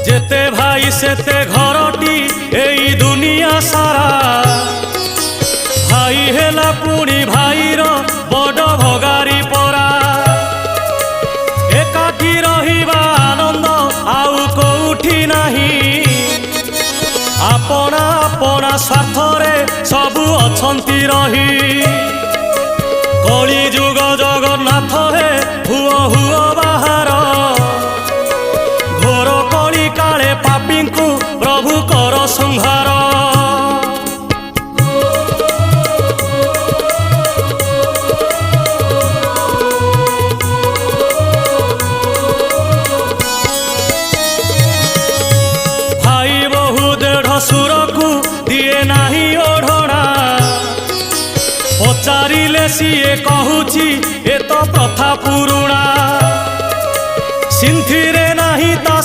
जेते भाई सेते घरटी एई दुनिया सारा भाई हेला पुणी भाईर बड़ भगारी परा एकाठी रहिबा आनंद आउ कोउठी नाही आपना आपना स्वार्थरे सबु अछंती रही कली जुग जगन्नाथ हे हुओ हुओ बाहर घोर कली काले पापी को प्रभु कर संहार भाई बहु देढ़ सुर को दिए नाही ओढ़ना पचारिले सीए कहूची ए तो प्रथा पुरुणा सिंथिरे नाही ता